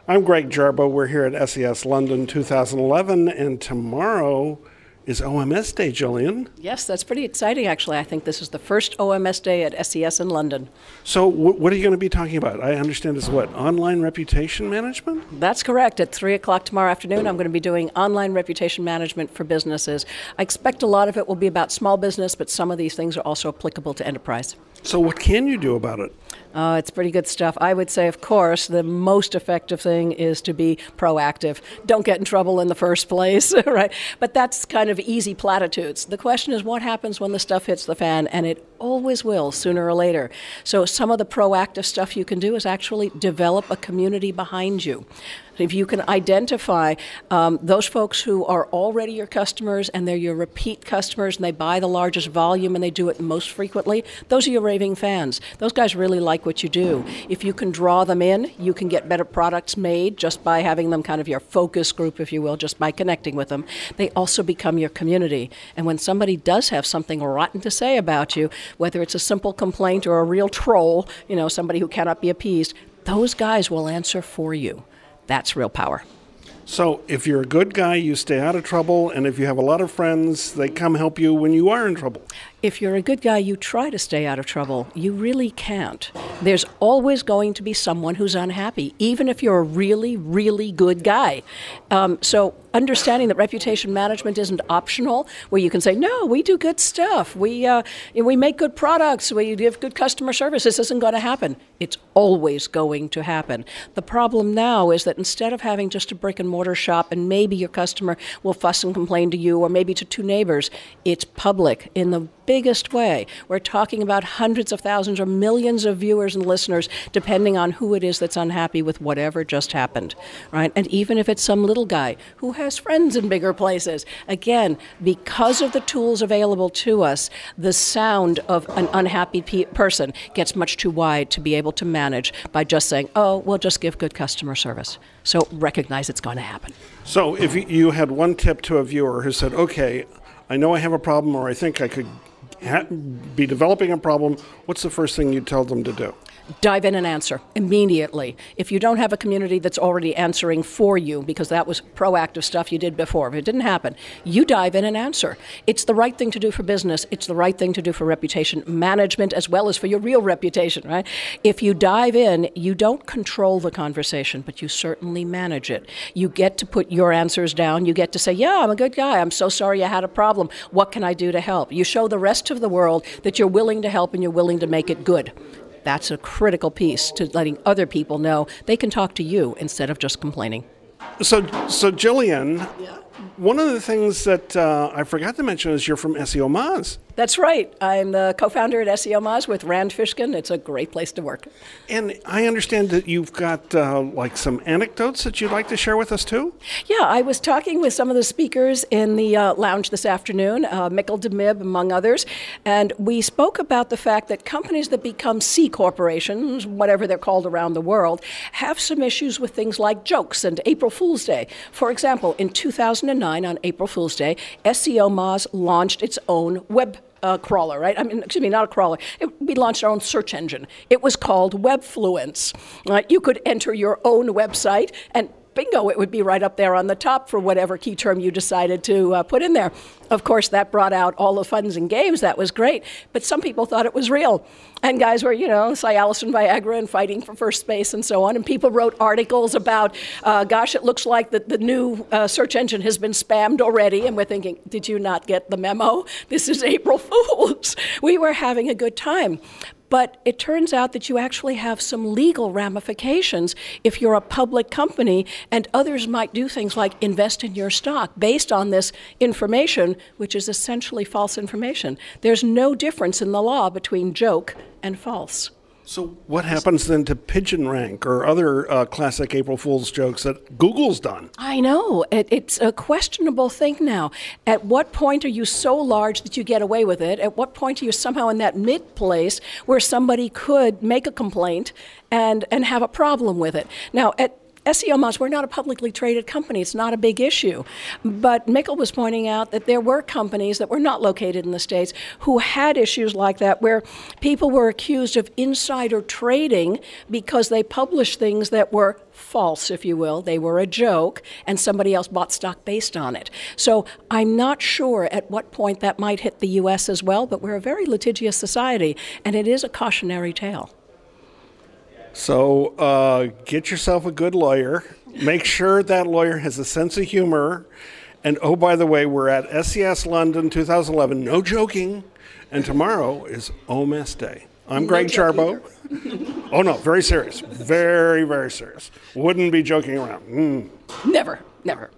I'm Greg Jarboe. We're here at SES London 2011, and tomorrow is OMS Day, Gillian. Yes, that's pretty exciting, actually. I think this is the first OMS Day at SES in London. So what are you going to be talking about? I understand it's what, online reputation management? That's correct. At 3 o'clock tomorrow afternoon, I'm going to be doing online reputation management for businesses. I expect a lot of it will be about small business, but some of these things are also applicable to enterprise. So what can you do about it? It's pretty good stuff. I would say, of course, the most effective thing is to be proactive. Don't get in trouble in the first place, right? But that's kind of easy platitudes. The question is, what happens when the stuff hits the fan? And it always will, sooner or later. So some of the proactive stuff you can do is actually develop a community behind you. If you can identify those folks who are already your customers and they're your repeat customers and they buy the largest volume and they do it most frequently, those are your raving fans. Those guys really like what you do. If you can draw them in, you can get better products made just by having them kind of your focus group, if you will, just by connecting with them. They also become your community. And when somebody does have something rotten to say about you, whether it's a simple complaint or a real troll, somebody who cannot be appeased, those guys will answer for you. That's real power. So if you're a good guy, you stay out of trouble, and if you have a lot of friends, they come help you when you are in trouble. If you're a good guy, you try to stay out of trouble. You really can't. There's always going to be someone who's unhappy, even if you're a really, really good guy. So understanding that reputation management isn't optional, where you can say, no, we do good stuff. We make good products. We give good customer service. This isn't going to happen. It's always going to happen. The problem now is that instead of having just a brick and mortar shop and maybe your customer will fuss and complain to you or maybe to two neighbors, it's public in the biggest way. We're talking about hundreds of thousands or millions of viewers and listeners, depending on who it is that's unhappy with whatever just happened, right? And even if it's some little guy who has friends in bigger places, again, because of the tools available to us, the sound of an unhappy person gets much too wide to be able to manage by just saying, oh, we'll just give good customer service. So recognize it's going to happen. So if you had one tip to a viewer who said, okay, I know I have a problem, or I think I could be developing a problem, what's the first thing you'd tell them to do? Dive in and answer immediately. If you don't have a community that's already answering for you, because that was proactive stuff you did before, if it didn't happen, you dive in and answer. It's the right thing to do for business. It's the right thing to do for reputation management as well as for your real reputation, right? If you dive in, you don't control the conversation, but you certainly manage it. You get to put your answers down. You get to say, yeah, I'm a good guy. I'm so sorry I had a problem. What can I do to help? You show the rest of the world that you're willing to help and you're willing to make it good. That's a critical piece to letting other people know they can talk to you instead of just complaining. So Gillian, Yeah. One of the things that I forgot to mention is you're from SEOmoz. That's right. I'm the co-founder at SEOmoz with Rand Fishkin. It's a great place to work. And I understand that you've got like some anecdotes that you'd like to share with us too? Yeah, I was talking with some of the speakers in the lounge this afternoon, Mikkel de Mib among others, and we spoke about the fact that companies that become C corporations, whatever they're called around the world, have some issues with things like jokes and April Fool's Day. For example, in 2009 on April Fool's Day, SEOmoz launched its own web crawler, right? Excuse me, not a crawler. We launched our own search engine. It was called Webfluence. You could enter your own website and bingo, it would be right up there on the top for whatever key term you decided to put in there. Of course, that brought out all the funs and games. That was great. But some people thought it was real. And guys were, Cialis and Viagra and fighting for first space and so on. And people wrote articles about, gosh, it looks like the new search engine has been spammed already. And we're thinking, did you not get the memo? This is April Fool's. We were having a good time. But it turns out that you actually have some legal ramifications if you're a public company, and others might do things like invest in your stock based on this information, which is essentially false information. There's no difference in the law between joke and false. So what happens then to Pigeon Rank or other classic April Fool's jokes that Google's done? I know. It's a questionable thing now. At what point are you so large that you get away with it? At what point are you somehow in that mid place where somebody could make a complaint and have a problem with it? Now, SEOmoz, we're not a publicly traded company. It's not a big issue. But Mikkel was pointing out that there were companies that were not located in the States who had issues like that, where people were accused of insider trading because they published things that were false, if you will. They were a joke, and somebody else bought stock based on it. So I'm not sure at what point that might hit the U.S. as well, but we're a very litigious society, and it is a cautionary tale. So get yourself a good lawyer. Make sure that lawyer has a sense of humor. And oh, by the way, we're at SES London 2011. No joking. And tomorrow is OMS Day. I'm Greg Jarboe. Oh, no, very serious. Very, very serious. Wouldn't be joking around. Never, never.